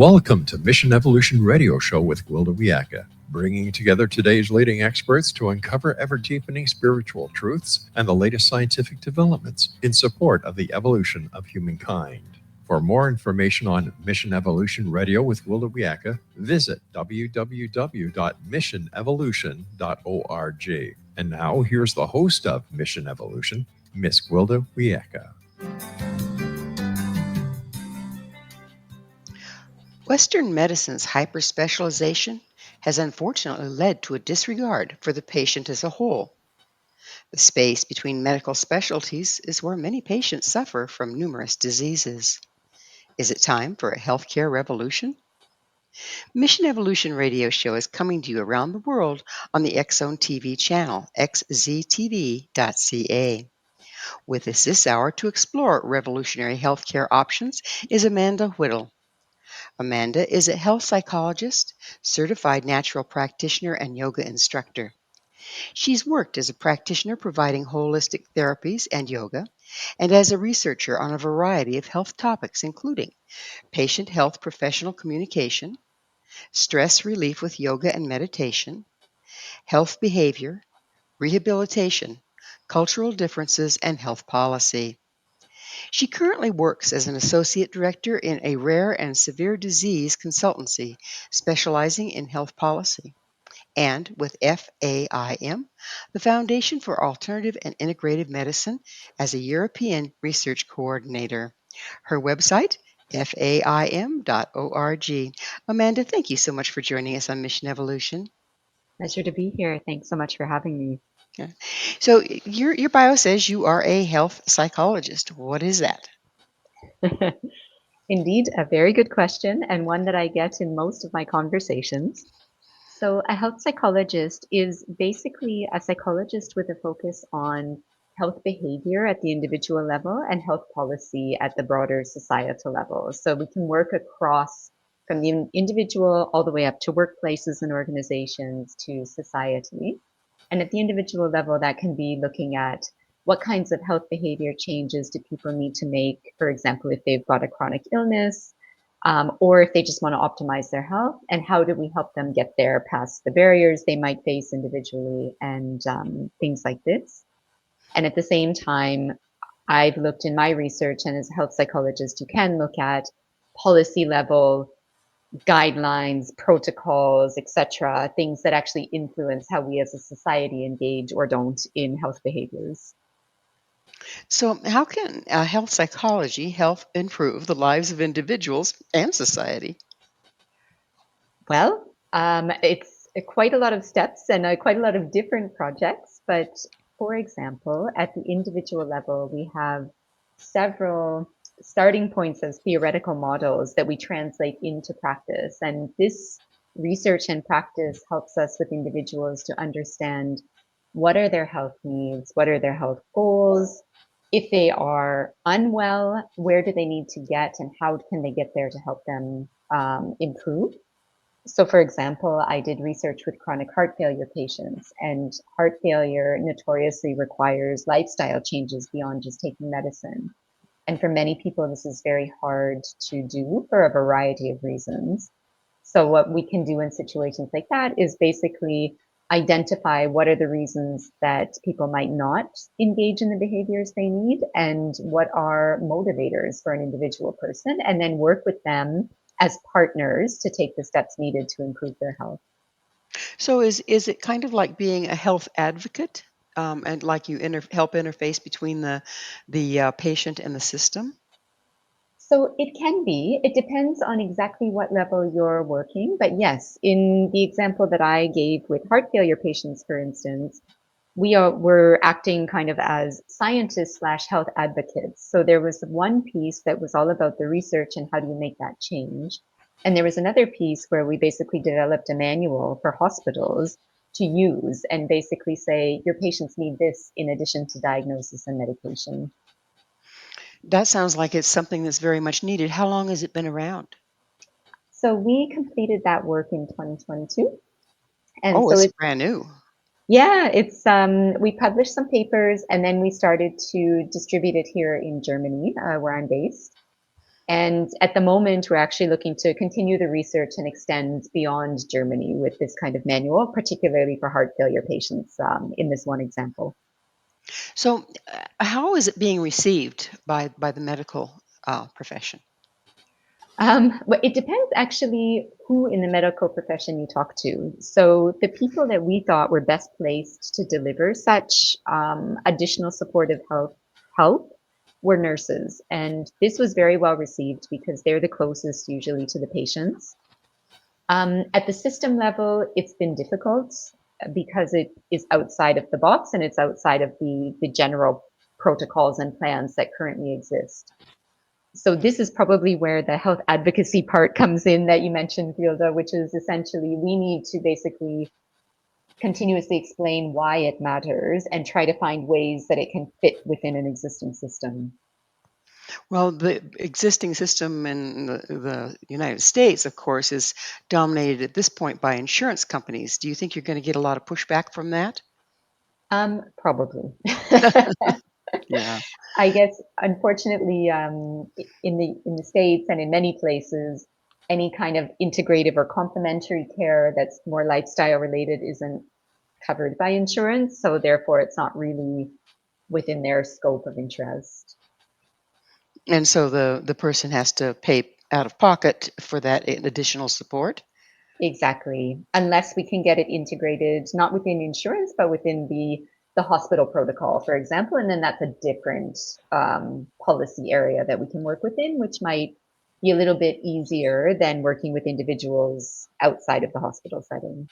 Welcome to Mission Evolution Radio Show with Gwilda Wiyaka, bringing together today's leading experts to uncover ever-deepening spiritual truths and the latest scientific developments in support of the evolution of humankind. For more information on Mission Evolution Radio with Gwilda Wiyaka, visit www.missionevolution.org. And now, here's the host of Mission Evolution, Miss Gwilda Wiyaka. Western medicine's hyperspecialization has unfortunately led to a disregard for the patient as a whole. The space between medical specialties is where many patients suffer from numerous diseases. Is it time for a healthcare revolution? Mission Evolution Radio Show is coming to you around the world on the X-Zone TV channel, xztv.ca. With us this hour to explore revolutionary healthcare options is Amanda Whittal. Amanda is a health psychologist, certified natural practitioner, and yoga instructor. She's worked as a practitioner providing holistic therapies and yoga, and as a researcher on a variety of health topics, including patient health professional communication, stress relief with yoga and meditation, health behavior, rehabilitation, cultural differences, and health policy. She currently works as an associate director in a rare and severe disease consultancy specializing in health policy, and with FAIM, the Foundation for Alternative and Integrative Medicine, as a European research coordinator. Her website, faim.org. Amanda, thank you so much for joining us on Mission Evolution. Pleasure to be here. Thanks so much for having me. Yeah. So your bio says you are a health psychologist. What is that? Indeed, a very good question, and one that I get in most of my conversations. So a health psychologist is basically a psychologist with a focus on health behavior at the individual level and health policy at the broader societal level. So we can work across from the individual all the way up to workplaces and organizations to society. And at the individual level, that can be looking at what kinds of health behavior changes do people need to make, for example, if they've got a chronic illness, or if they just want to optimize their health, and how do we help them get there past the barriers they might face individually and things like this. And at the same time, I've looked in my research, and as a health psychologist, you can look at policy level guidelines, protocols, etc., things that actually influence how we as a society engage or don't in health behaviors. So how can health psychology help improve the lives of individuals and society? Well, it's quite a lot of steps and quite a lot of different projects. But for example, at the individual level, we have several starting points as theoretical models that we translate into practice. And this research and practice helps us with individuals to understand what are their health needs, what are their health goals. If they are unwell, where do they need to get and how can they get there to help them improve? So for example, I did research with chronic heart failure patients, and heart failure notoriously requires lifestyle changes beyond just taking medicine. And for many people, this is very hard to do for a variety of reasons. So what we can do in situations like that is basically identify what are the reasons that people might not engage in the behaviors they need and what are motivators for an individual person, and then work with them as partners to take the steps needed to improve their health. So is it kind of like being a health advocate, and like you help interface between the patient and the system? So it can be. It depends on exactly what level you're working. But yes, in the example that I gave with heart failure patients, for instance, we're acting kind of as scientists / health advocates. So there was one piece that was all about the research and how do you make that change. And there was another piece where we basically developed a manual for hospitals to use and basically say, your patients need this in addition to diagnosis and medication. That sounds like it's something that's very much needed. How long has it been around? So we completed that work in 2022. And Oh, so it's brand new. Yeah, it's we published some papers and then we started to distribute it here in Germany, where I'm based. And at the moment, we're actually looking to continue the research and extend beyond Germany with this kind of manual, particularly for heart failure patients in this one example. So, how is it being received by the medical profession? Well, it depends actually who in the medical profession you talk to. So the people that we thought were best placed to deliver such additional supportive help were nurses. And this was very well received because they're the closest usually to the patients. At the system level, it's been difficult because it is outside of the box and it's outside of the general protocols and plans that currently exist. So this is probably where the health advocacy part comes in that you mentioned, Gwilda, which is essentially we need to basically continuously explain why it matters and try to find ways that it can fit within an existing system. Well, the existing system in the United States, of course, is dominated at this point by insurance companies. Do you think you're going to get a lot of pushback from that? Probably. Yeah. I guess, unfortunately, in the States and in many places, any kind of integrative or complementary care that's more lifestyle related isn't covered by insurance, so therefore it's not really within their scope of interest. And so the person has to pay out of pocket for that additional support? Exactly. Unless we can get it integrated, not within insurance, but within the hospital protocol, for example, and then that's a different policy area that we can work within, which might be a little bit easier than working with individuals outside of the hospital setting.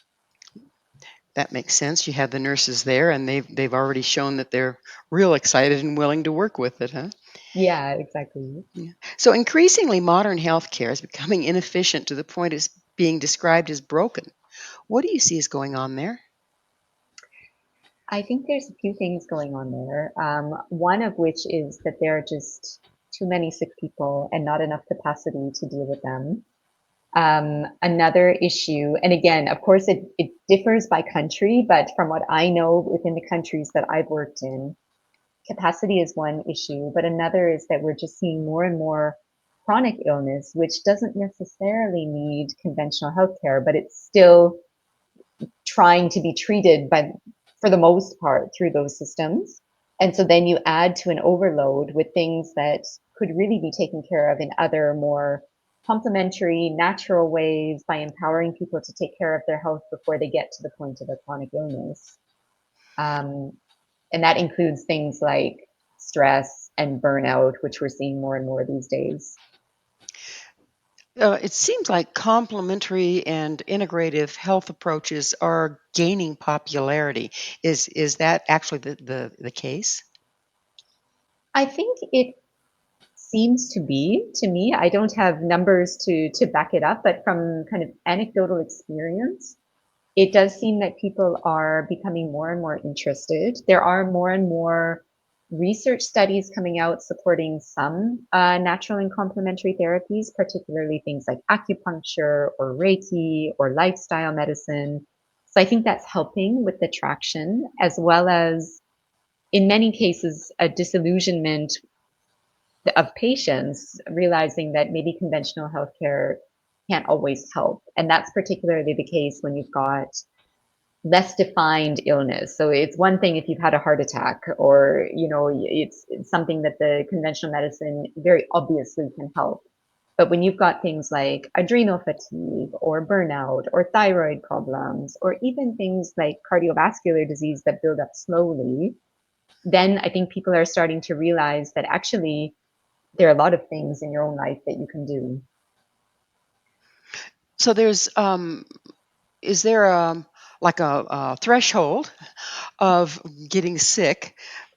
That makes sense. You have the nurses there, and they've already shown that they're real excited and willing to work with it, huh? Yeah, exactly. Yeah. So increasingly, modern healthcare is becoming inefficient to the point it's being described as broken. What do you see is going on there? I think there's a few things going on there. One of which is that there are just too many sick people and not enough capacity to deal with them. Another issue, and again, of course, it differs by country, but from what I know within the countries that I've worked in, capacity is one issue, but another is that we're just seeing more and more chronic illness, which doesn't necessarily need conventional healthcare, but it's still trying to be treated by, for the most part, through those systems. And so then you add to an overload with things that could really be taken care of in other more complementary, natural ways by empowering people to take care of their health before they get to the point of a chronic illness. Um, and that includes things like stress and burnout, which we're seeing more and more these days. It seems like complementary and integrative health approaches are gaining popularity. Is that actually the case? I think it seems to be to me. I don't have numbers to back it up, but from kind of anecdotal experience, it does seem that people are becoming more and more interested. There are more and more research studies coming out supporting some natural and complementary therapies, particularly things like acupuncture or Reiki or lifestyle medicine. So I think that's helping with the traction, as well as in many cases, a disillusionment of patients realizing that maybe conventional healthcare can't always help. And that's particularly the case when you've got less defined illness. So it's one thing if you've had a heart attack or, it's something that the conventional medicine very obviously can help. But when you've got things like adrenal fatigue or burnout or thyroid problems, or even things like cardiovascular disease that build up slowly, then I think people are starting to realize that actually there are a lot of things in your own life that you can do. So is there like a threshold of getting sick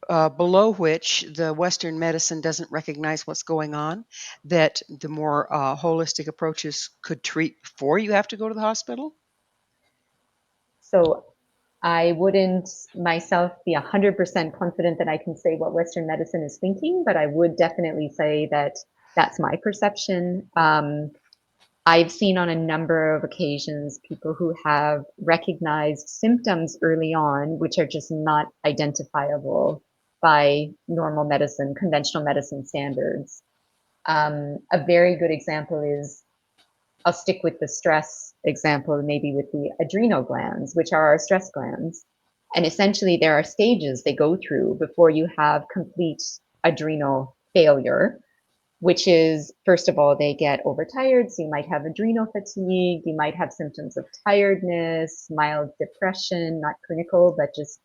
below which the Western medicine doesn't recognize what's going on, that the more holistic approaches could treat before you have to go to the hospital? So I wouldn't myself be 100% confident that I can say what Western medicine is thinking, but I would definitely say that that's my perception. I've seen on a number of occasions people who have recognized symptoms early on, which are just not identifiable by normal medicine, conventional medicine standards. A very good example is, I'll stick with the stress example, maybe with the adrenal glands, which are our stress glands. And essentially, there are stages they go through before you have complete adrenal failure, which is, first of all, they get overtired. So you might have adrenal fatigue. You might have symptoms of tiredness, mild depression, not clinical, but just,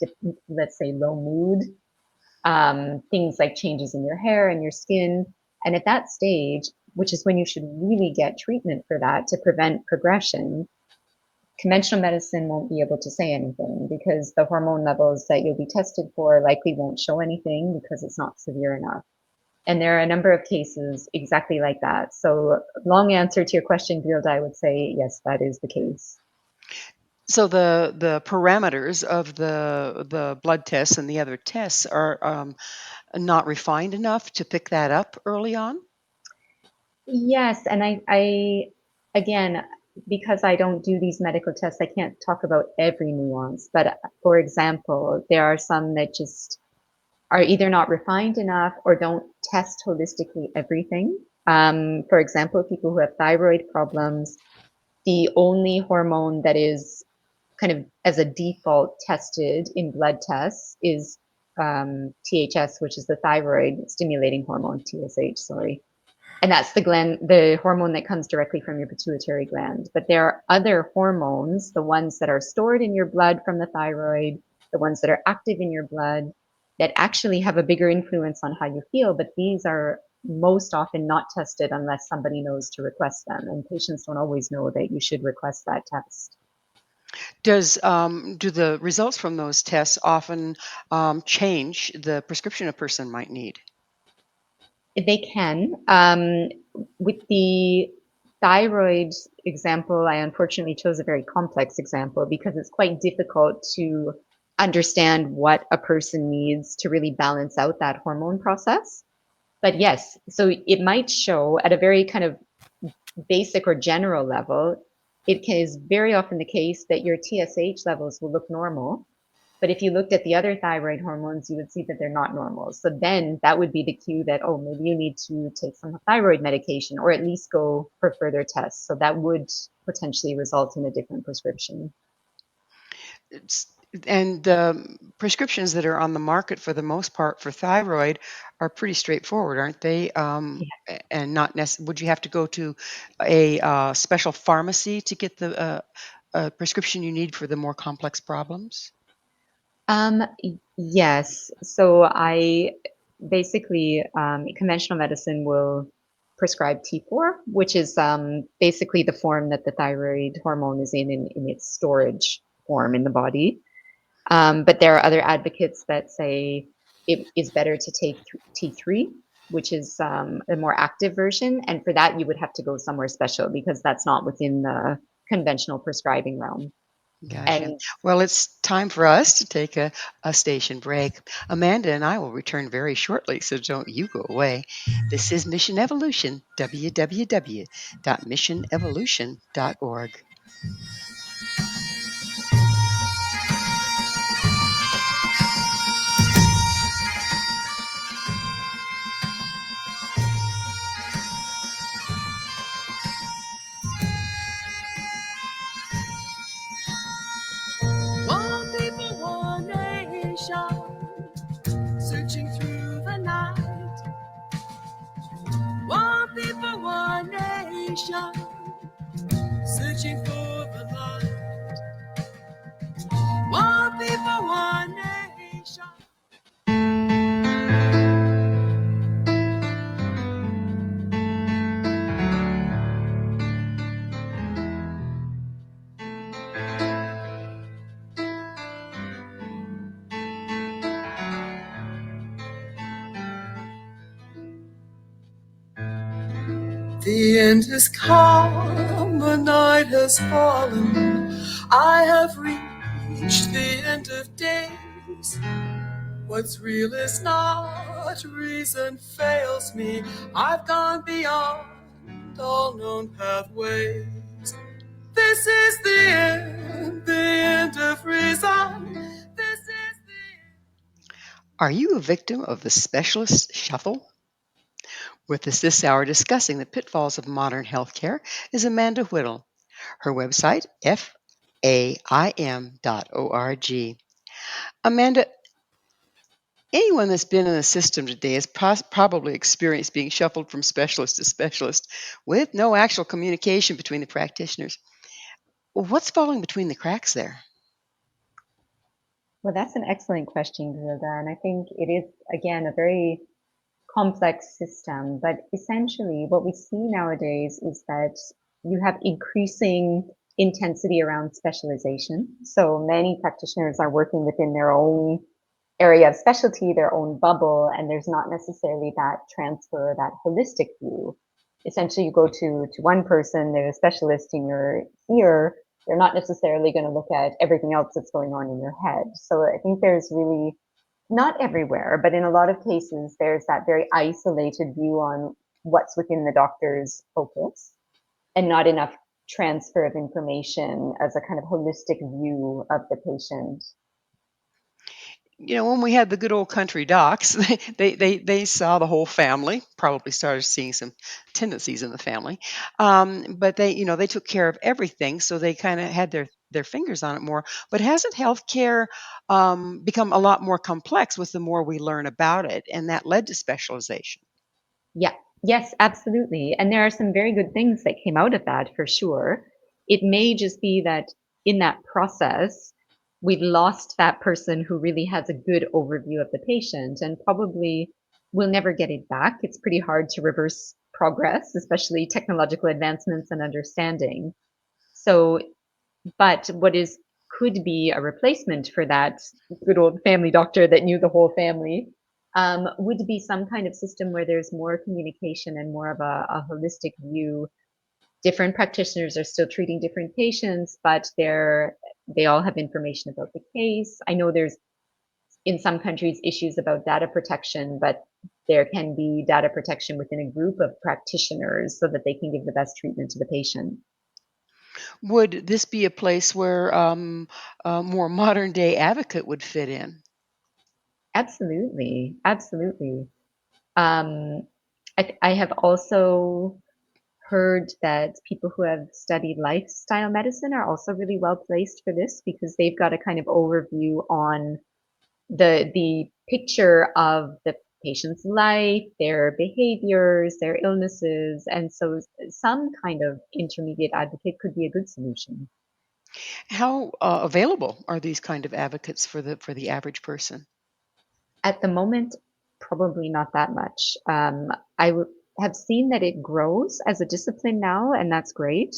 let's say, low mood. Things like changes in your hair and your skin. And at that stage, which is when you should really get treatment for that to prevent progression, conventional medicine won't be able to say anything because the hormone levels that you'll be tested for likely won't show anything because it's not severe enough. And there are a number of cases exactly like that. So, long answer to your question, Gwilda, I would say yes, that is the case. So the parameters of the blood tests and the other tests are not refined enough to pick that up early on? Yes, and I again, because I don't do these medical tests, I can't talk about every nuance. But for example, there are some that just are either not refined enough or don't test holistically everything. For example, people who have thyroid problems, the only hormone that is kind of as a default tested in blood tests is THS, which is the thyroid stimulating hormone, TSH, sorry. And that's the hormone that comes directly from your pituitary gland. But there are other hormones, the ones that are stored in your blood from the thyroid, the ones that are active in your blood, that actually have a bigger influence on how you feel. But these are most often not tested unless somebody knows to request them. And patients don't always know that you should request that test. Do the results from those tests often change the prescription a person might need? They can. With the thyroid example, I unfortunately chose a very complex example because it's quite difficult to understand what a person needs to really balance out that hormone process. But yes, so it might show at a very kind of basic or general level. Is very often the case that your TSH levels will look normal, but if you looked at the other thyroid hormones, you would see that they're not normal. So then that would be the cue that, oh, maybe you need to take some thyroid medication or at least go for further tests. So that would potentially result in a different prescription. And the prescriptions that are on the market for the most part for thyroid are pretty straightforward, aren't they? And not would you have to go to a special pharmacy to get the prescription you need for the more complex problems? Yes. So I basically, conventional medicine will prescribe T4, which is basically the form that the thyroid hormone is in its storage form in the body. But there are other advocates that say it is better to take T3, which is a more active version. And for that, you would have to go somewhere special because that's not within the conventional prescribing realm. Gotcha. And Well, it's time for us to take a station break. Amanda and I will return very shortly, so don't you go away. This is Mission Evolution, www.missionevolution.org. One people, one nation, searching through the night. One people, one nation, searching for the light. One people, one nation. The end has come, the night has fallen. I have reached the end of days. What's real is not, reason fails me. I've gone beyond all known pathways. This is the end of reason. This is the end. Are you a victim of the specialist shuffle? With us this hour discussing the pitfalls of modern healthcare is Amanda Whittal. Her website, FAIM.org. Amanda, anyone that's been in the system today has probably experienced being shuffled from specialist to specialist with no actual communication between the practitioners. What's falling between the cracks there? Well, that's an excellent question, Gwilda, and I think it is, again, a very complex system. But essentially, what we see nowadays is that you have increasing intensity around specialization. So many practitioners are working within their own area of specialty, their own bubble, and there's not necessarily that transfer, that holistic view. Essentially, you go to one person, they're a specialist in your ear, they're not necessarily going to look at everything else that's going on in your head. So I think there's really, not everywhere, but in a lot of cases, there's that very isolated view on what's within the doctor's focus and not enough transfer of information as a kind of holistic view of the patient. When we had the good old country docs, they saw the whole family, probably started seeing some tendencies in the family. But they took care of everything, so they kind of had their fingers on it more. But hasn't healthcare become a lot more complex with the more we learn about it, and that led to specialization? Yeah, yes, absolutely. And there are some very good things that came out of that for sure. It may just be that in that process, we lost that person who really has a good overview of the patient and probably will never get it back. It's pretty hard to reverse progress, especially technological advancements and understanding. So, but what is could be a replacement for that good old family doctor that knew the whole family would be some kind of system where there's more communication and more of a holistic view. Different practitioners are still treating different patients, but they all have information about the case. I know there's in some countries issues about data protection, but there can be data protection within a group of practitioners so that they can give the best treatment to the patient. Would this be a place where a more modern day advocate would fit in? Absolutely, absolutely. Um, I have also heard that people who have studied lifestyle medicine are also really well placed for this because they've got a kind of overview on the picture of the patient's life, their behaviors, their illnesses, and so some kind of intermediate advocate could be a good solution. How available are these kind of advocates for the average person? At the moment, probably not that much. Have seen that it grows as a discipline now, and that's great.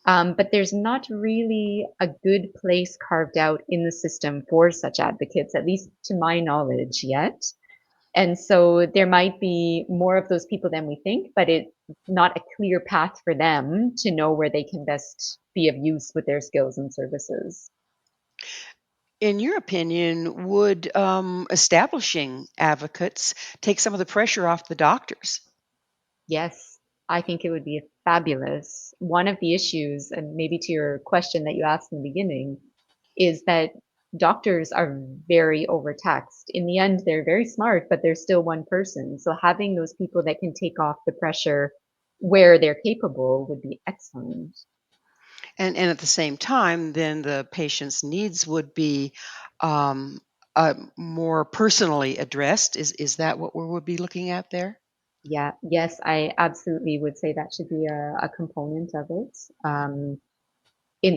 But there's not really a good place carved out in the system for such advocates, at least to my knowledge yet. And so there might be more of those people than we think, but it's not a clear path for them to know where they can best be of use with their skills and services. In your opinion, would establishing advocates take some of the pressure off the doctors? Yes, I think it would be fabulous. One of the issues, and maybe to your question that you asked in the beginning, is that doctors are very overtaxed. In the end, they're very smart, but they're still one person. So having those people that can take off the pressure where they're capable would be excellent. And at the same time, then the patient's needs would be um, more personally addressed. Is that what we would be looking at there? Yeah, yes, I absolutely would say that should be a component of it.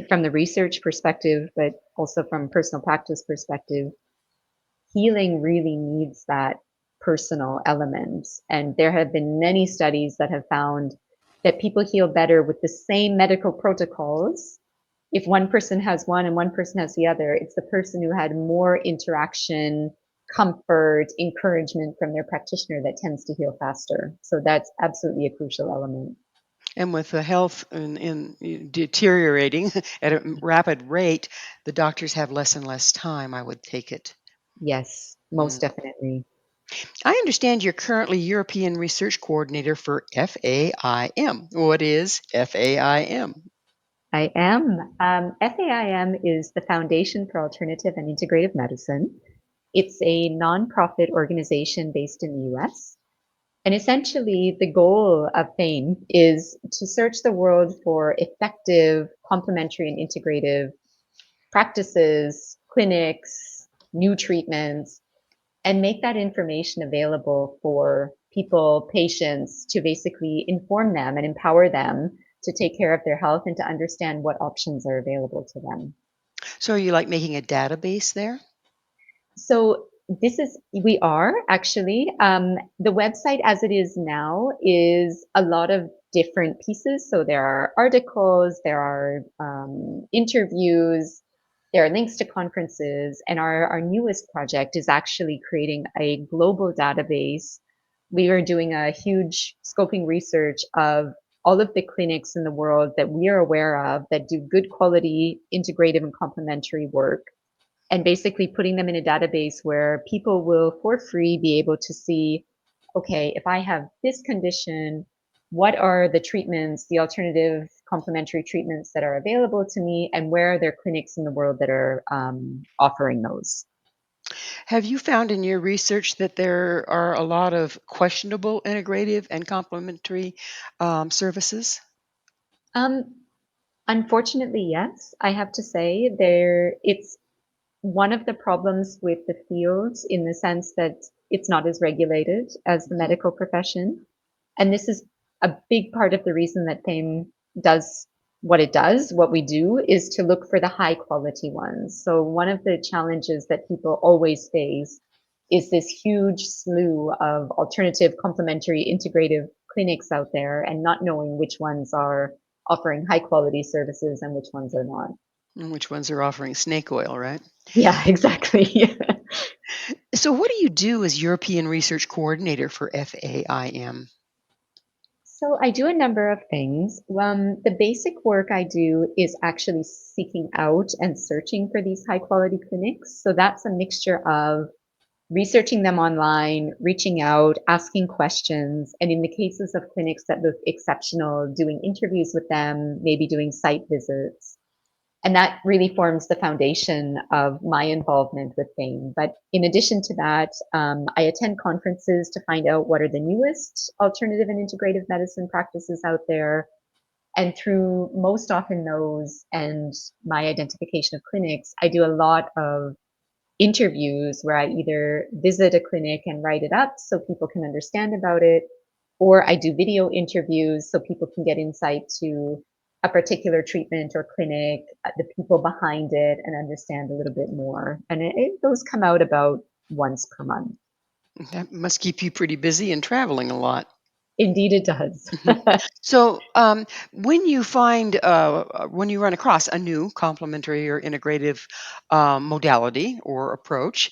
From the research perspective, but also from personal practice perspective, healing really needs that personal element. And there have been many studies that have found that people heal better with the same medical protocols. If one person has one and one person has the other, it's the person who had more interaction, comfort, encouragement from their practitioner that tends to heal faster. So that's absolutely a crucial element. And with the health deteriorating at a rapid rate, the doctors have less and less time, I would take it. Yes, Mm. most definitely. I understand you're currently European Research Coordinator for FAIM. What is FAIM? I am. FAIM is the Foundation for Alternative and Integrative Medicine. It's a nonprofit organization based in the US. And essentially, the goal of FAIM is to search the world for effective, complementary, and integrative practices, clinics, new treatments, and make that information available for people, patients, to basically inform them and empower them to take care of their health and to understand what options are available to them. So are you like making a database there? So we are actually, the website as it is now is a lot of different pieces. So there are articles, there are interviews, there are links to conferences, and our newest project is actually creating a global database. We are doing a huge scoping research of all of the clinics in the world that we are aware of that do good quality, integrative, and complementary work, and basically putting them in a database where people will for free be able to see, okay, if I have this condition, what are the treatments, the alternative complementary treatments that are available to me, and where are there clinics in the world that are offering those? Have you found in your research that there are a lot of questionable integrative and complementary services? Um, Unfortunately, yes, I have to say it's one of the problems with the field in the sense that it's not as regulated as the Mhm. medical profession. And this is a big part of the reason that FAME does what it does. What we do is to look for the high quality ones. So one of the challenges that people always face is this huge slew of alternative, complementary, integrative clinics out there and not knowing which ones are offering high quality services and which ones are not. And which ones are offering snake oil, right? Yeah, exactly. So, what do you do as European Research Coordinator for FAIM? So I do a number of things. The basic work I do is actually seeking out and searching for these high quality clinics. So that's a mixture of researching them online, reaching out, asking questions, and in the cases of clinics that look exceptional, doing interviews with them, maybe doing site visits. And that really forms the foundation of my involvement with FAME. But in addition to that, I attend conferences to find out what are the newest alternative and integrative medicine practices out there. And through most often those and my identification of clinics, I do a lot of interviews where I either visit a clinic and write it up so people can understand about it, or I do video interviews so people can get insight to a particular treatment or clinic, the people behind it, and understand a little bit more. And those come out about once per month. That must keep you pretty busy and traveling a lot. Indeed, it does. Mhm. So, when you run across a new complementary or integrative modality or approach,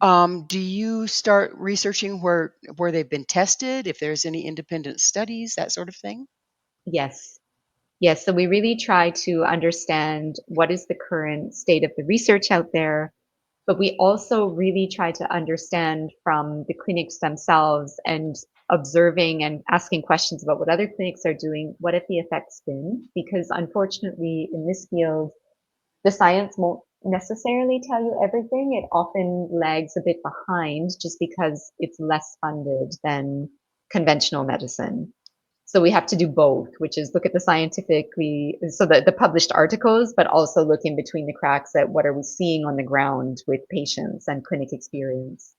do you start researching where they've been tested, if there's any independent studies, that sort of thing? Yes. Yes. So we really try to understand what is the current state of the research out there, but we also really try to understand from the clinics themselves and observing and asking questions about what other clinics are doing, what have the effects been? Because unfortunately, in this field, the science won't necessarily tell you everything. It often lags a bit behind just because it's less funded than conventional medicine. So we have to do both, which is look at the scientifically, so the published articles, but also look in between the cracks at what are we seeing on the ground with patients and clinic experience.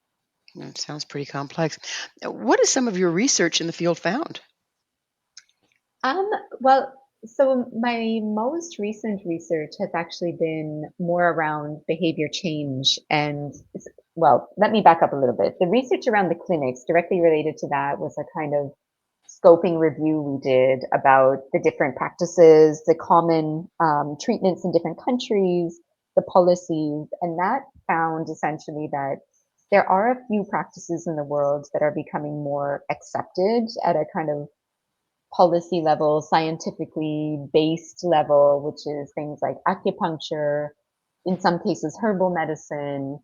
That sounds pretty complex. What has some of your research in the field found? Um, well, so my most recent research has actually been more around behavior change and well, let me back up a little bit. The research around the clinics directly related to that was a kind of scoping review we did about the different practices, the common treatments in different countries, the policies, and that found essentially that there are a few practices in the world that are becoming more accepted at a kind of policy level, scientifically based level, which is things like acupuncture, in some cases, herbal medicine,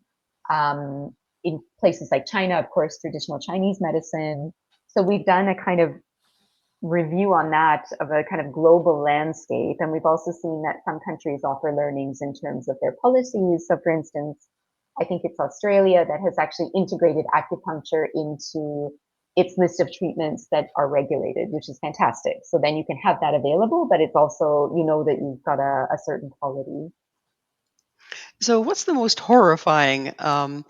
in places like China, of course, traditional Chinese medicine. So we've done a kind of review on that of a kind of global landscape. And we've also seen that some countries offer learnings in terms of their policies. So, for instance, I think it's Australia that has actually integrated acupuncture into its list of treatments that are regulated, which is fantastic. So then you can have that available, but it's also, you know, that you've got a certain quality. So, what's the most horrifying um,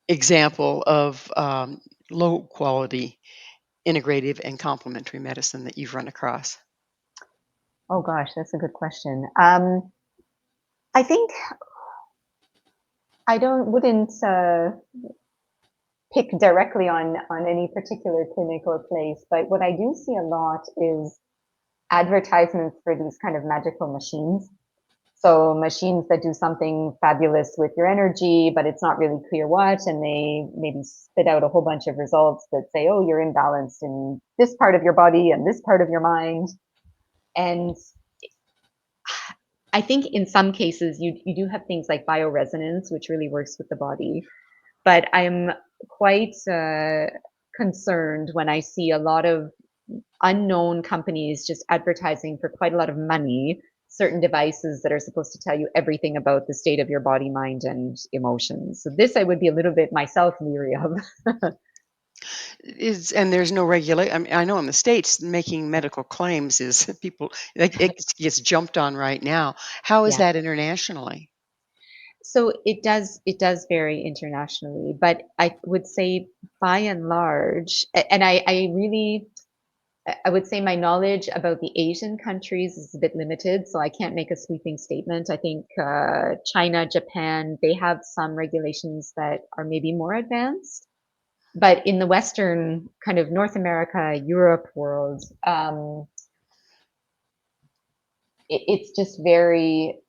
example of low quality integrative and complementary medicine that you've run across? Oh gosh, that's a good question. I think I wouldn't pick directly on any particular clinic or place, but what I do see a lot is advertisements for these kind of magical machines. So machines that do something fabulous with your energy, but it's not really clear what, and they maybe spit out a whole bunch of results that say, oh, you're imbalanced in this part of your body and this part of your mind. And I think in some cases you do have things like bioresonance, which really works with the body. But I'm quite concerned when I see a lot of unknown companies just advertising for quite a lot of money certain devices that are supposed to tell you everything about the state of your body, mind, and emotions. So this I would be a little bit myself leery of. And there's no regulate. I mean, I know in the States, making medical claims is people, like, it gets jumped on right now. How is Yeah. that internationally? So it does vary internationally, but I would say by and large, and I really I would say my knowledge about the Asian countries is a bit limited, so I can't make a sweeping statement. I think China, Japan, they have some regulations that are maybe more advanced. But in the Western kind of North America, Europe world, it's just very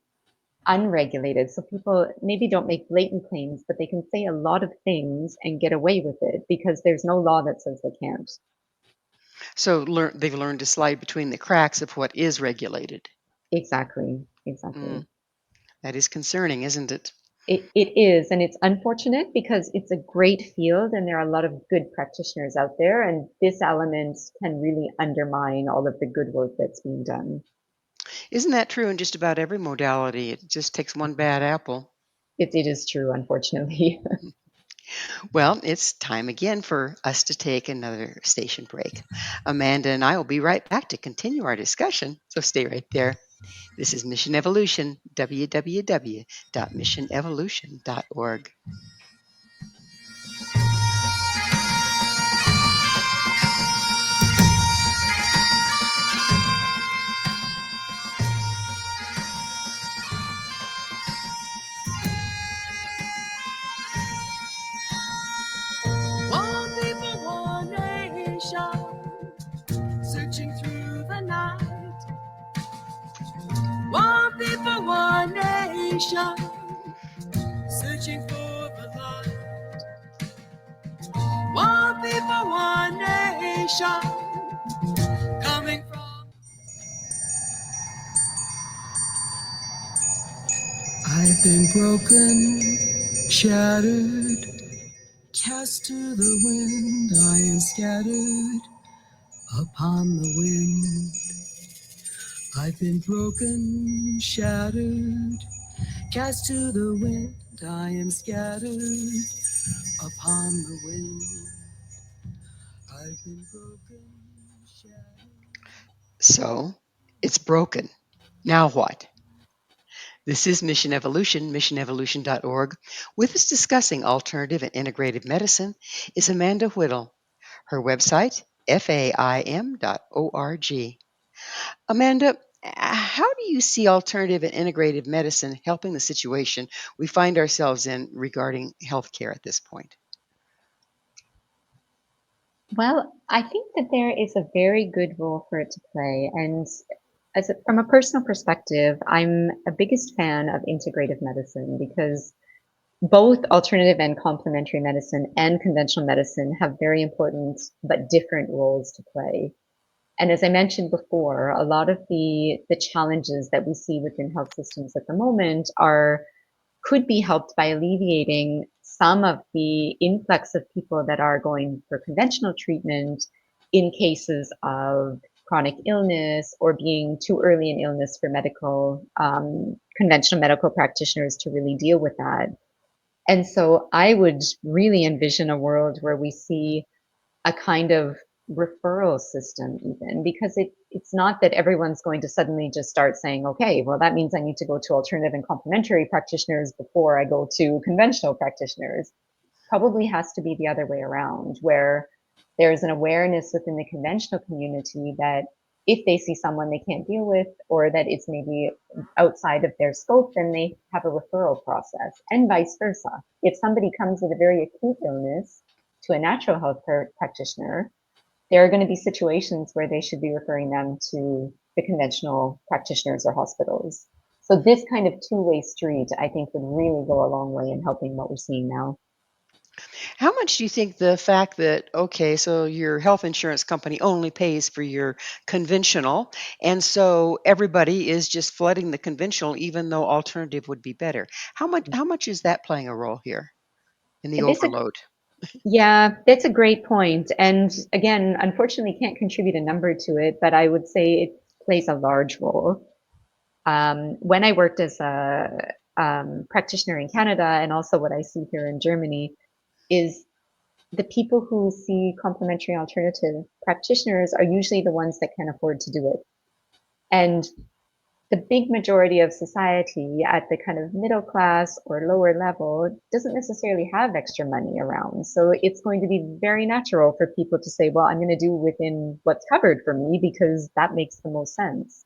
unregulated. So people maybe don't make blatant claims, but they can say a lot of things and get away with it because there's no law that says they can't. So they've learned to slide between the cracks of what is regulated. Exactly. Mm, Exactly. that is concerning, isn't it? It is, and it's unfortunate because it's a great field and there are a lot of good practitioners out there, and this element can really undermine all of the good work that's being done. Isn't that true in just about every modality? It just takes one bad apple. It is true, unfortunately. Well, it's time again for us to take another station break. Amanda and I will be right back to continue our discussion, so stay right there. This is Mission Evolution, www.missionevolution.org. One people, one nation, searching through the night. One people, one nation, searching for the light. One people, one nation, coming from. I've been broken, shattered, cast to the wind. I am scattered upon the wind. I've been broken, shattered, cast to the wind. I am scattered upon the wind. I've been broken, shattered. So it's broken. Now what? This is Mission Evolution, missionevolution.org. With us discussing alternative and integrative medicine is Amanda Whittal. Her website, faim.org. Amanda, how do you see alternative and integrative medicine helping the situation we find ourselves in regarding healthcare at this point? Well, I think that there is a very good role for it to play. And from a personal perspective, I'm a biggest fan of integrative medicine because both alternative and complementary medicine and conventional medicine have very important but different roles to play. And as I mentioned before, a lot of the challenges that we see within health systems at the moment could be helped by alleviating some of the influx of people that are going for conventional treatment in cases of chronic illness or being too early in illness for conventional medical practitioners to really deal with that. And so I would really envision a world where we see a kind of referral system even, because it's not that everyone's going to suddenly just start saying, okay, well, that means I need to go to alternative and complementary practitioners before I go to conventional practitioners. Probably has to be the other way around, where there's an awareness within the conventional community that if they see someone they can't deal with, or that it's maybe outside of their scope, then they have a referral process, and vice versa. If somebody comes with a very acute illness to a natural health practitioner, there are going to be situations where they should be referring them to the conventional practitioners or hospitals. So this kind of two-way street, I think, would really go a long way in helping what we're seeing now. How much do you think the fact that, okay, so your health insurance company only pays for your conventional, and so everybody is just flooding the conventional, even though alternative would be better? How much is that playing a role here in the This, overload? yeah, that's a great point. And again, unfortunately, can't contribute a number to it, but I would say it plays a large role. When I worked as a practitioner in Canada, and also what I see here in Germany, is the people who see complementary alternative practitioners are usually the ones that can afford to do it. And the big majority of society at the kind of middle class or lower level doesn't necessarily have extra money around. So it's going to be very natural for people to say, well, I'm going to do within what's covered for me because that makes the most sense.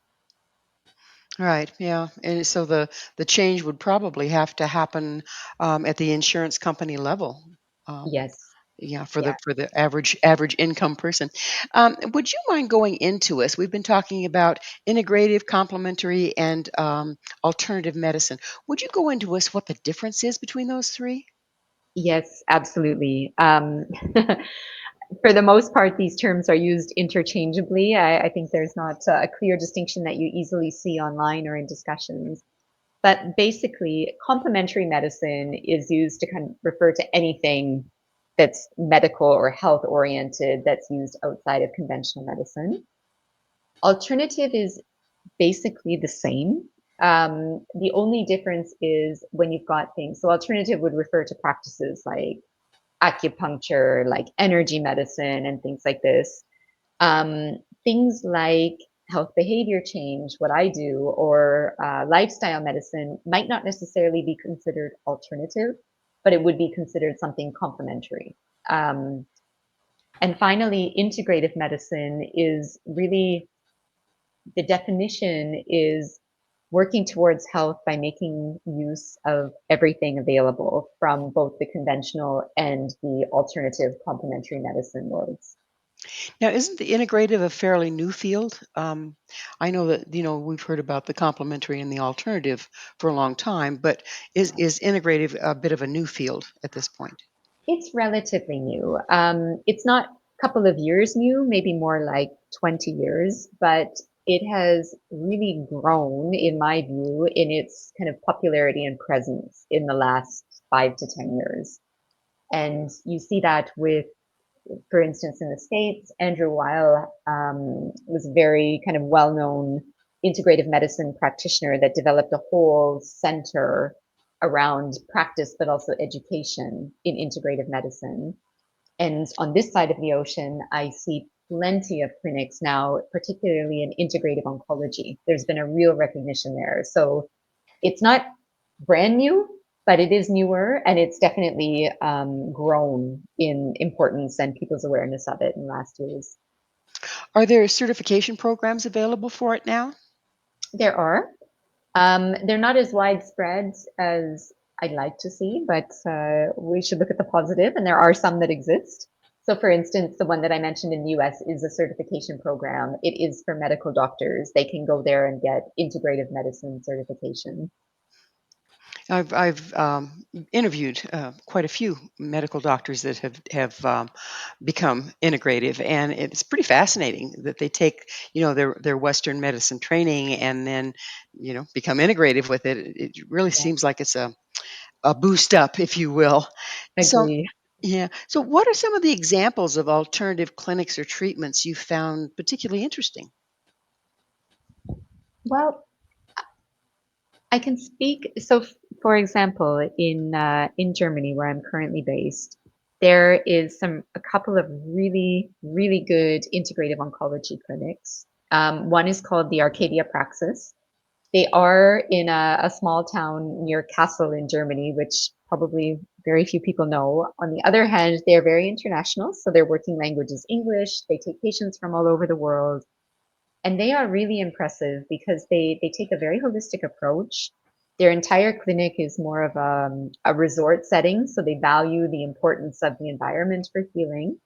Right, yeah, and so the change would probably have to happen at the insurance company level. Um, Yes. yeah, for Yeah. the average income person. Would you mind going into us? We've been talking about integrative, complementary, and alternative medicine. Would you go into us what the difference is between those three? Yes, absolutely. For the most part, these terms are used interchangeably. I think there's not a clear distinction that you easily see online or in discussions. But basically, complementary medicine is used to kind of refer to anything that's medical or health oriented that's used outside of conventional medicine. Alternative is basically the same. The only difference is when you've got things. So, alternative would refer to practices like acupuncture, like energy medicine, and things like this. Things like health behavior change, what I do, or lifestyle medicine might not necessarily be considered alternative, but it would be considered something complementary. Um, and finally, integrative medicine is really the definition is working towards health by making use of everything available from both the conventional and the alternative complementary medicine worlds. Now, isn't the integrative a fairly new field? I know that we've heard about the complementary and the alternative for a long time, but is integrative a bit of a new field at this point? It's relatively new. It's not a couple of years new, maybe more like 20 years, but it has really grown, in my view, in its kind of popularity and presence in the last 5 to 10 years. And you see that with, for instance, in the States, Andrew Weil was a very kind of well-known integrative medicine practitioner that developed a whole center around practice, but also education in integrative medicine. And on this side of the ocean, I see plenty of clinics now, particularly in integrative oncology. There's been a real recognition there. So it's not brand new, but it is newer, and it's definitely grown in importance and people's awareness of it in the last years. Are there certification programs available for it now? There are. They're not as widespread as I'd like to see, but we should look at the positive, and there are some that exist. So, for instance, the one that I mentioned in the US is a certification program. It is for medical doctors. They can go there and get integrative medicine certification. I've interviewed quite a few medical doctors that have become integrative, and it's pretty fascinating that they take their Western medicine training and then become integrative with it. It really Yeah, seems like it's a boost up, if you will. So agree. yeah. So what are some of the examples of alternative clinics or treatments you found particularly interesting? Well, I can speak. So, for example, in Germany, where I'm currently based, there is a couple of really, really good integrative oncology clinics. One is called the Arcadia Praxis. They are in a small town near Kassel in Germany, which probably very few people know. On the other hand, they're very international, so their working language is English. They take patients from all over the world, and they are really impressive because they take a very holistic approach. Their entire clinic is more of a resort setting, so they value the importance of the environment for healing.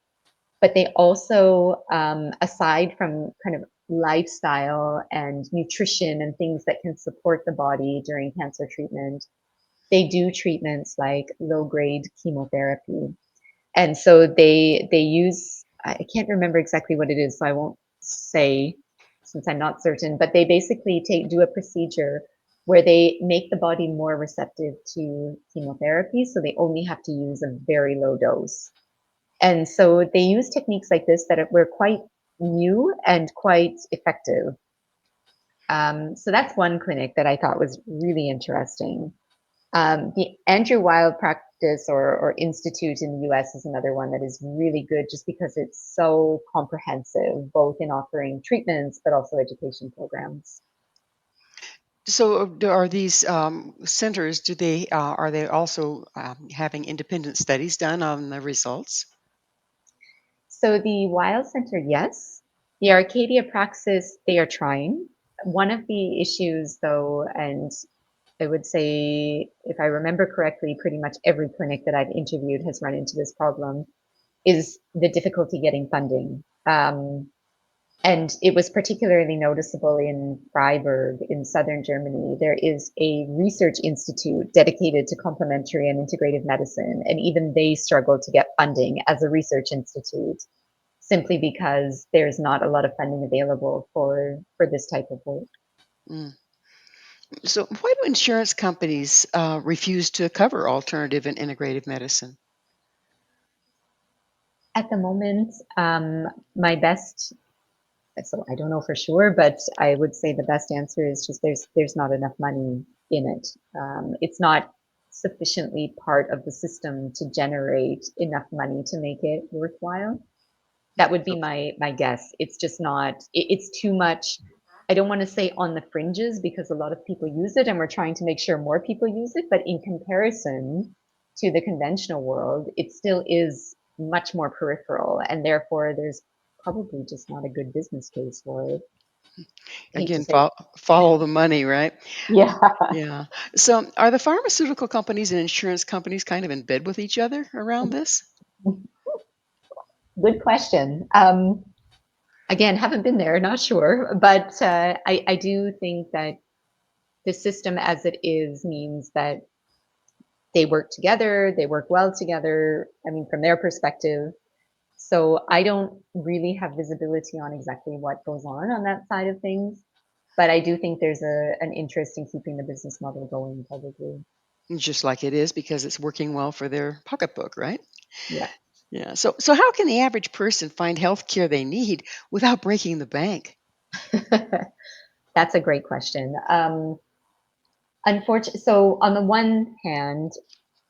But they also, aside from kind of lifestyle and nutrition and things that can support the body during cancer treatment, they do treatments like low grade chemotherapy. And so they use, I can't remember exactly what it is, so I won't say since I'm not certain, but they basically do a procedure where they make the body more receptive to chemotherapy, so they only have to use a very low dose. And so they use techniques like this that were quite new and quite effective. So that's one clinic that I thought was really interesting. The Andrew Weil practice or institute in the US is another one that is really good just because it's so comprehensive, both in offering treatments but also education programs. So, are these centers? Are they also having independent studies done on the results? So the Weil Center, yes. The Arcadia Praxis, they are trying. One of the issues, though, and I would say, if I remember correctly, pretty much every clinic that I've interviewed has run into this problem, is the difficulty getting funding. And it was particularly noticeable in Freiburg in southern Germany. There is a research institute dedicated to complementary and integrative medicine, and even they struggle to get funding as a research institute simply because there's not a lot of funding available for this type of work. Mm. So, why do insurance companies refuse to cover alternative and integrative medicine? At the moment, my best, so I don't know for sure, but I would say the best answer is just there's not enough money in it. It's not sufficiently part of the system to generate enough money to make it worthwhile. That would be my guess. It's just not. It's too much. I don't want to say on the fringes because a lot of people use it, and we're trying to make sure more people use it. But in comparison to the conventional world, it still is much more peripheral, and therefore there's probably just not a good business case for it. I hate to Again, say. follow the money, right? Yeah. Yeah. So, are the pharmaceutical companies and insurance companies kind of in bed with each other around this? Good question. Again, haven't been there, not sure, but I do think that the system as it is means that they work together, they work well together. I mean, from their perspective. So I don't really have visibility on exactly what goes on that side of things, but I do think there's an interest in keeping the business model going, probably. Just like it is because it's working well for their pocketbook, right? Yeah. Yeah. So how can the average person find health care they need without breaking the bank? That's a great question. Unfortunately, so on the one hand,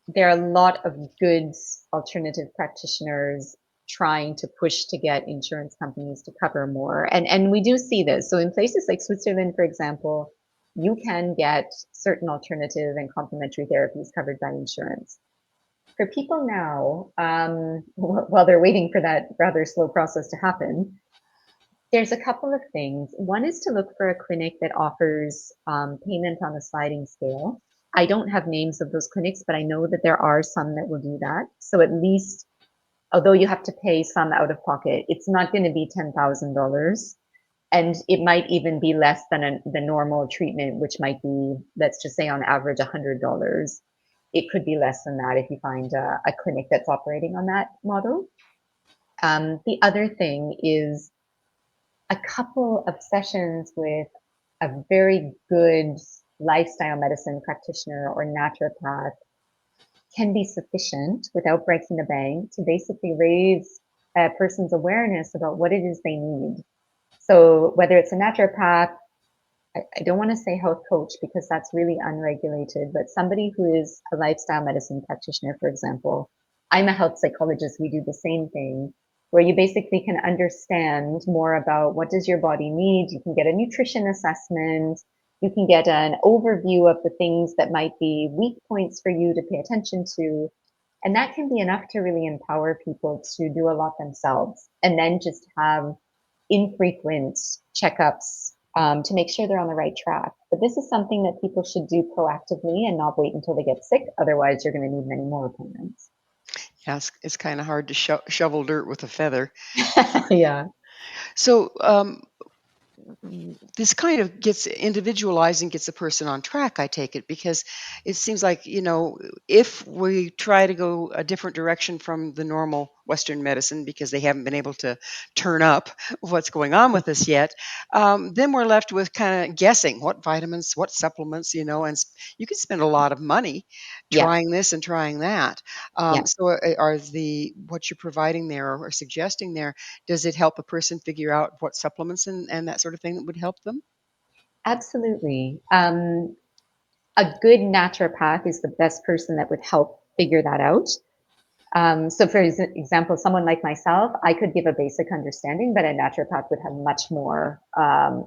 there are a lot of good alternative practitioners trying to push to get insurance companies to cover more. And we do see this. So in places like Switzerland, for example, you can get certain alternative and complementary therapies covered by insurance. For people now, while they're waiting for that rather slow process to happen, there's a couple of things. One is to look for a clinic that offers payment on a sliding scale. I don't have names of those clinics, but I know that there are some that will do that. So at least, although you have to pay some out of pocket, it's not going to be $10,000. And it might even be less than the normal treatment, which might be, let's just say on average, $100. It could be less than that if you find a clinic that's operating on that model. The other thing is a couple of sessions with a very good lifestyle medicine practitioner or naturopath can be sufficient without breaking the bank to basically raise a person's awareness about what it is they need. So whether it's a naturopath, I don't want to say health coach because that's really unregulated, but somebody who is a lifestyle medicine practitioner, for example. I'm a health psychologist. We do the same thing where you basically can understand more about what does your body need. You can get a nutrition assessment. You can get an overview of the things that might be weak points for you to pay attention to. And that can be enough to really empower people to do a lot themselves and then just have infrequent checkups to make sure they're on the right track. But this is something that people should do proactively and not wait until they get sick. Otherwise, you're going to need many more appointments. Yes, it's kind of hard to shovel dirt with a feather. Yeah. So this kind of gets individualized and gets a person on track, I take it, because it seems like, if we try to go a different direction from the normal Western medicine because they haven't been able to turn up what's going on with us yet, then we're left with kind of guessing what vitamins, what supplements, and you can spend a lot of money Yeah. trying this and trying that. Yeah. So what you're providing there or suggesting there, does it help a person figure out what supplements and that sort of thing that would help them? Absolutely. A good naturopath is the best person that would help figure that out. So for example, someone like myself, I could give a basic understanding, but a naturopath would have much more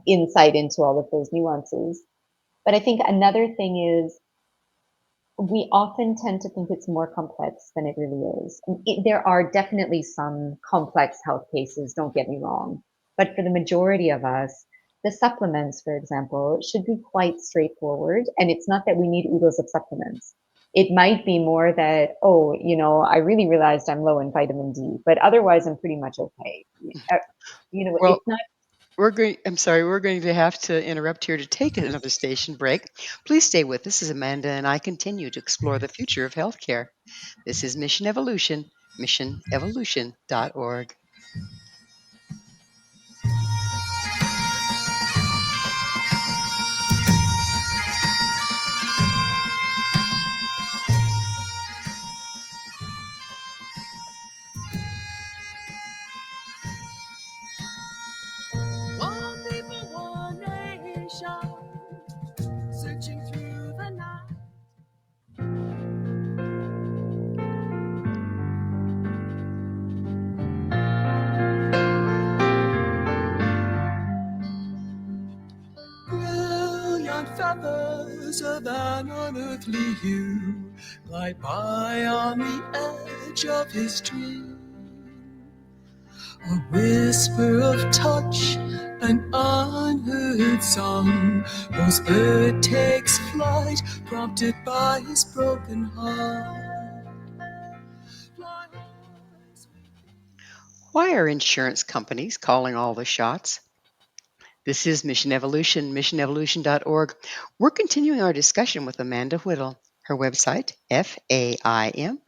insight into all of those nuances. But I think another thing is we often tend to think it's more complex than it really is. There are definitely some complex health cases, don't get me wrong. But for the majority of us, the supplements, for example, should be quite straightforward. And it's not that we need oodles of supplements. It might be more that, I really realized I'm low in vitamin D, but otherwise I'm pretty much okay. Well, It's not. I'm sorry, we're going to have to interrupt here to take another station break. Please stay with us as Amanda and I continue to explore the future of healthcare. This is Mission Evolution, missionevolution.org. One people, one nation, searching through the night. Brilliant feathers of an unearthly hue glide by on the edge of his dream. A whisper of touch, an unheard song. Whose bird takes flight, prompted by his broken heart. Fly high, sweet. Why are insurance companies calling all the shots? This is Mission Evolution, missionevolution.org. We're continuing our discussion with Amanda Whittal. Her website, FAIM.org.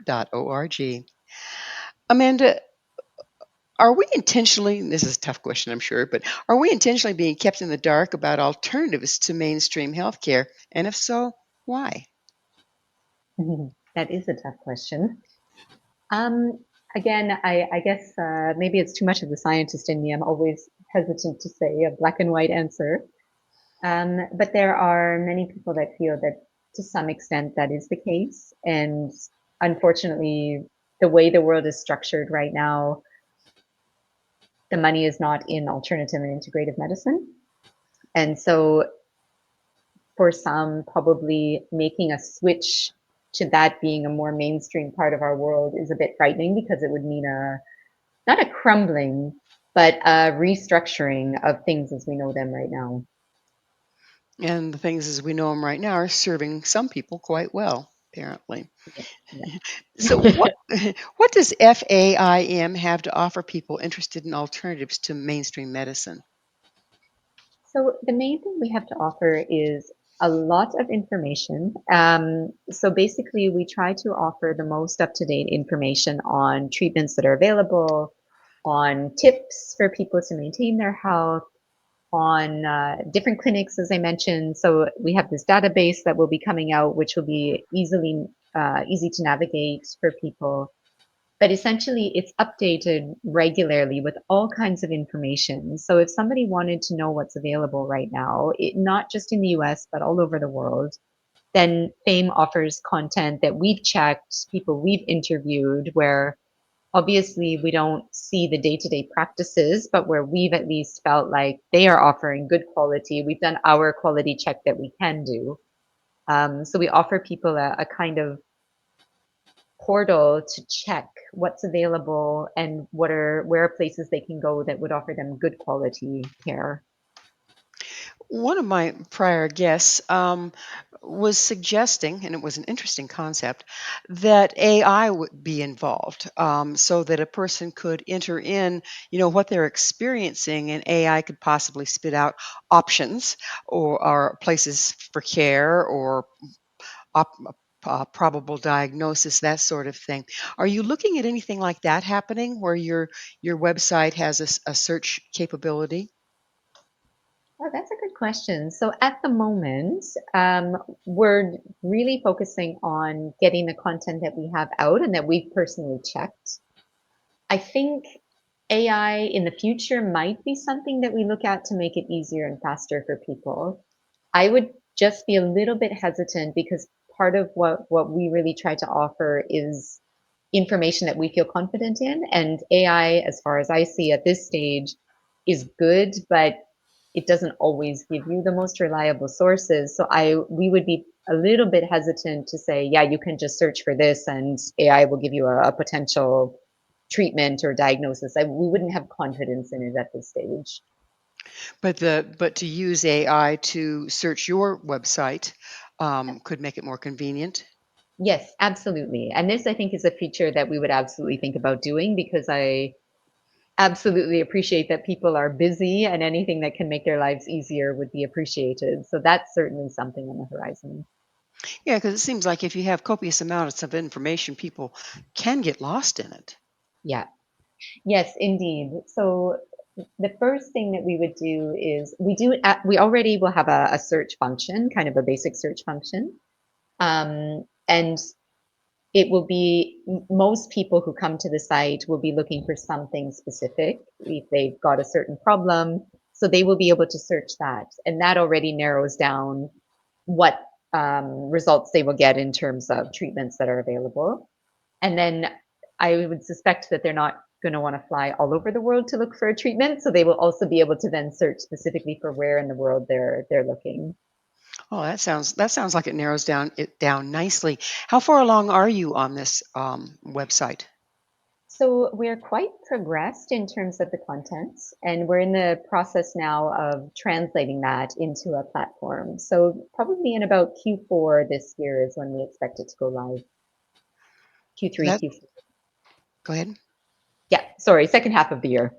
Amanda, are we intentionally, this is a tough question, I'm sure, but are we intentionally being kept in the dark about alternatives to mainstream healthcare? And if so, why? That is a tough question. Again, I guess maybe it's too much of the scientist in me. I'm always hesitant to say a black and white answer. But there are many people that feel that to some extent that is the case. And unfortunately, the way the world is structured right now, the money is not in alternative and integrative medicine. And so for some, probably making a switch to that being a more mainstream part of our world is a bit frightening because it would mean not a crumbling, but a restructuring of things as we know them right now. And the things as we know them right now are serving some people quite well, apparently. Yeah. So what does FAIM have to offer people interested in alternatives to mainstream medicine? So the main thing we have to offer is a lot of information. So basically, we try to offer the most up-to-date information on treatments that are available, on tips for people to maintain their health, on different clinics, as I mentioned. So we have this database that will be coming out, which will be easy to navigate for people. But essentially, it's updated regularly with all kinds of information. So if somebody wanted to know what's available right now, not just in the US, but all over the world, then FAIM offers content that we've checked, people we've interviewed, where obviously we don't see the day-to-day practices, but where we've at least felt like they are offering good quality. We've done our quality check that we can do. So we offer people a kind of portal to check what's available and where are places they can go that would offer them good quality care. One of my prior guests was suggesting, and it was an interesting concept, that AI would be involved, so that a person could enter in, what they're experiencing, and AI could possibly spit out options or places for care or op- probable diagnosis, that sort of thing. Are you looking at anything like that happening, where your website has a search capability? Oh, that's a good question. So at the moment, we're really focusing on getting the content that we have out and that we've personally checked. I think AI in the future might be something that we look at to make it easier and faster for people. I would just be a little bit hesitant because part of what we really try to offer is information that we feel confident in. And AI, as far as I see at this stage, is good, but it doesn't always give you the most reliable sources. So we would be a little bit hesitant to say, yeah, you can just search for this and AI will give you a potential treatment or diagnosis. We wouldn't have confidence in it at this stage. But to use AI to search your website could make it more convenient. Yes, absolutely. And this, I think, is a feature that we would absolutely think about doing because I absolutely appreciate that people are busy and anything that can make their lives easier would be appreciated. So that's certainly something on the horizon. Yeah, because it seems like if you have copious amounts of information, people can get lost in it. Yeah. Yes, indeed. So the first thing that we would do is we already will have a search function, kind of a basic search function. And it will be most people who come to the site will be looking for something specific if they've got a certain problem. So they will be able to search that. And that already narrows down what results they will get in terms of treatments that are available. And then I would suspect that they're not going to want to fly all over the world to look for a treatment. So they will also be able to then search specifically for where in the world they're looking. Oh, that sounds like it narrows down nicely. How far along are you on this website? So we're quite progressed in terms of the content, and we're in the process now of translating that into a platform. So probably in about Q4 this year is when we expect it to go live. Q3, That Q4. Go ahead. Yeah, sorry, second half of the year.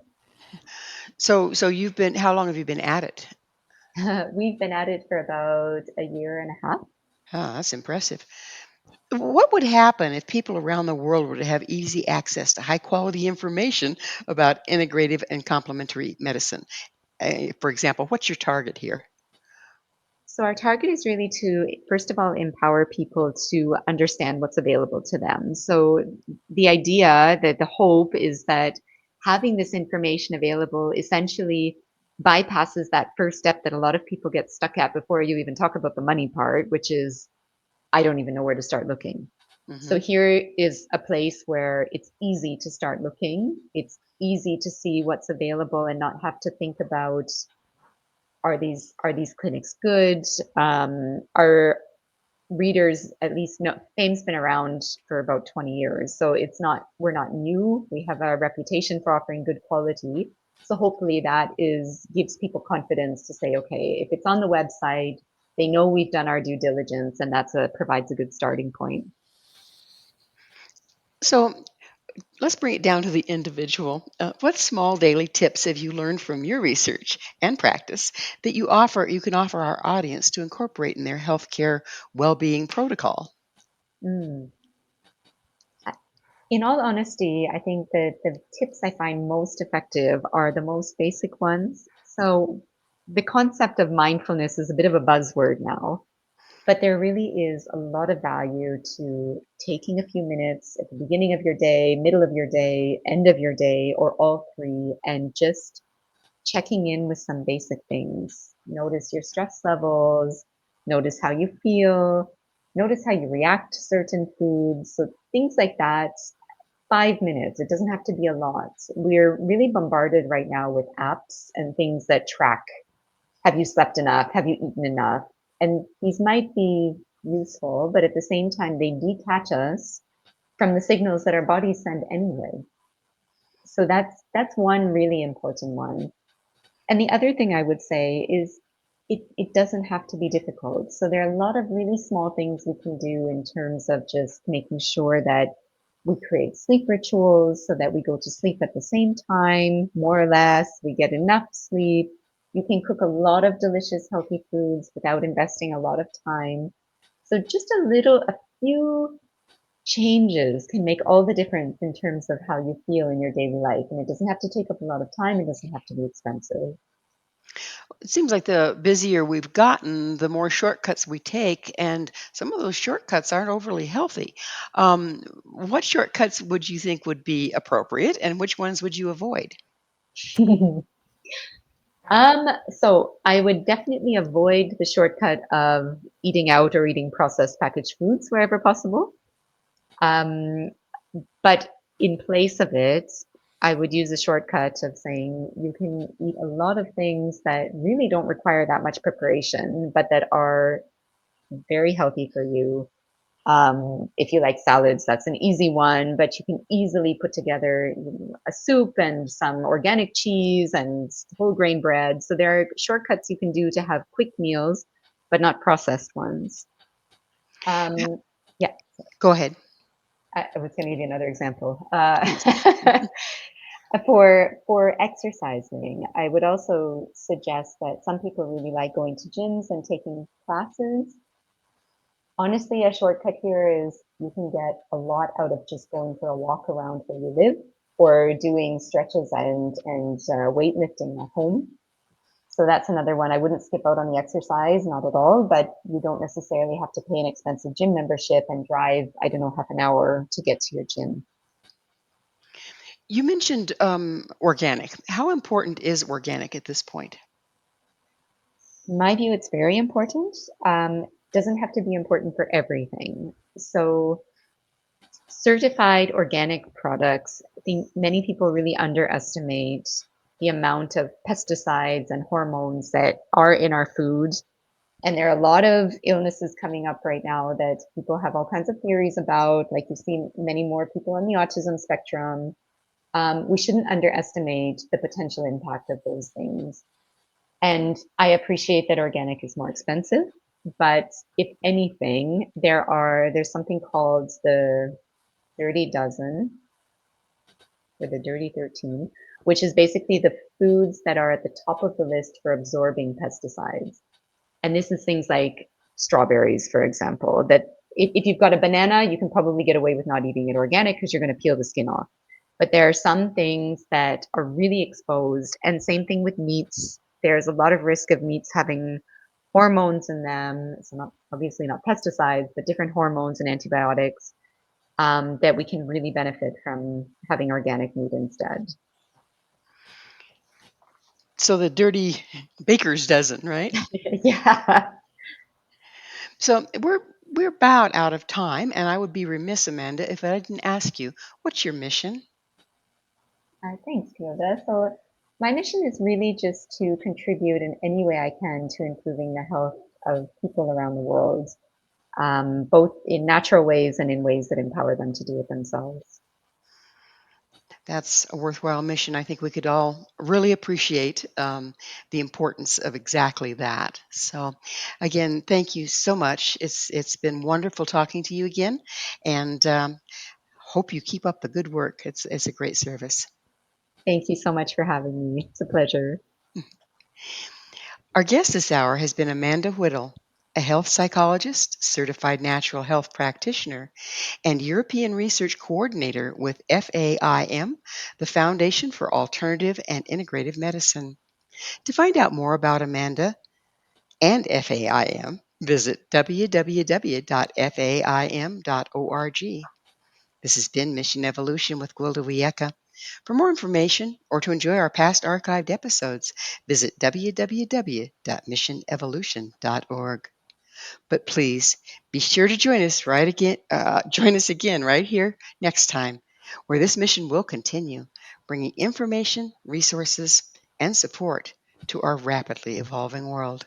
So how long have you been at it? We've been at it for about a year and a half. Oh, that's impressive. What would happen if people around the world were to have easy access to high quality information about integrative and complementary medicine? For example, what's your target here? So our target is really to, first of all, empower people to understand what's available to them. So the idea that the hope is that having this information available essentially bypasses that first step that a lot of people get stuck at before you even talk about the money part, which is, I don't even know where to start looking. Hmm. So here is a place where it's easy to start looking. It's easy to see what's available and not have to think about, are these clinics good? Are readers at least know FAME's been around for about 20 years, so we're not new. We have a reputation for offering good quality. So hopefully that gives people confidence to say, okay, if it's on the website, they know we've done our due diligence, and provides a good starting point. So let's bring it down to the individual. What small daily tips have you learned from your research and practice that you can offer our audience to incorporate in their healthcare well-being protocol? Mm. In all honesty, I think that the tips I find most effective are the most basic ones. So the concept of mindfulness is a bit of a buzzword now. But there really is a lot of value to taking a few minutes at the beginning of your day, middle of your day, end of your day, or all three, and just checking in with some basic things. Notice your stress levels, notice how you feel, notice how you react to certain foods. So things like that, 5 minutes. It doesn't have to be a lot. We're really bombarded right now with apps and things that track, have you slept enough? Have you eaten enough? And these might be useful, but at the same time, they detach us from the signals that our bodies send anyway. So that's one really important one. And the other thing I would say is it doesn't have to be difficult. So there are a lot of really small things we can do in terms of just making sure that we create sleep rituals so that we go to sleep at the same time, more or less, we get enough sleep. You can cook a lot of delicious, healthy foods without investing a lot of time. So just a few changes can make all the difference in terms of how you feel in your daily life. And it doesn't have to take up a lot of time. It doesn't have to be expensive. It seems like the busier we've gotten, the more shortcuts we take, and some of those shortcuts aren't overly healthy. What shortcuts would you think would be appropriate, and which ones would you avoid? So I would definitely avoid the shortcut of eating out or eating processed packaged foods wherever possible. Um, but in place of it, I would use a shortcut of saying you can eat a lot of things that really don't require that much preparation, but that are very healthy for you. If you like salads, that's an easy one, but you can easily put together a soup and some organic cheese and whole grain bread. So there are shortcuts you can do to have quick meals, but not processed ones. Yeah, Go ahead, I was going to give you another example. please. For exercising, I would also suggest that some people really like going to gyms and taking classes. Honestly, a shortcut here is you can get a lot out of just going for a walk around where you live or doing stretches and weightlifting at home. So that's another one. I wouldn't skip out on the exercise, not at all, but you don't necessarily have to pay an expensive gym membership and drive, I don't know, half an hour to get to your gym. You mentioned organic. How important is organic at this point? In my view, it's very important. Doesn't have to be important for everything. So certified organic products, I think many people really underestimate the amount of pesticides and hormones that are in our food. And there are a lot of illnesses coming up right now that people have all kinds of theories about. Like you've seen many more people on the autism spectrum. We shouldn't underestimate the potential impact of those things. And I appreciate that organic is more expensive, but if anything, there's something called the Dirty Dozen or the Dirty 13, which is basically the foods that are at the top of the list for absorbing pesticides. And this is things like strawberries, for example, that if you've got a banana, you can probably get away with not eating it organic because you're going to peel the skin off. But there are some things that are really exposed, and same thing with meats. There's a lot of risk of meats having hormones in them. So not obviously not pesticides, but different hormones and antibiotics that we can really benefit from having organic meat instead. So the dirty baker's dozen, right? Yeah. So we're about out of time, and I would be remiss, Amanda, if I didn't ask you, what's your mission? Thanks, Gwilda. So my mission is really just to contribute in any way I can to improving the health of people around the world, both in natural ways and in ways that empower them to do it themselves. That's a worthwhile mission. I think we could all really appreciate the importance of exactly that. So, again, thank you so much. It's been wonderful talking to you again, and hope you keep up the good work. It's a great service. Thank you so much for having me. It's a pleasure. Our guest this hour has been Amanda Whittal, a health psychologist, certified natural health practitioner, and European Research Coordinator with FAIM, the Foundation for Alternative and Integrative Medicine. To find out more about Amanda and FAIM, Visit www.faim.org. This has been Mission Evolution with Gwilda Wiyaka. For more information or to enjoy our past archived episodes, visit www.missionevolution.org. But please be sure to join us again right here next time, where this mission will continue, bringing information, resources, and support to our rapidly evolving world.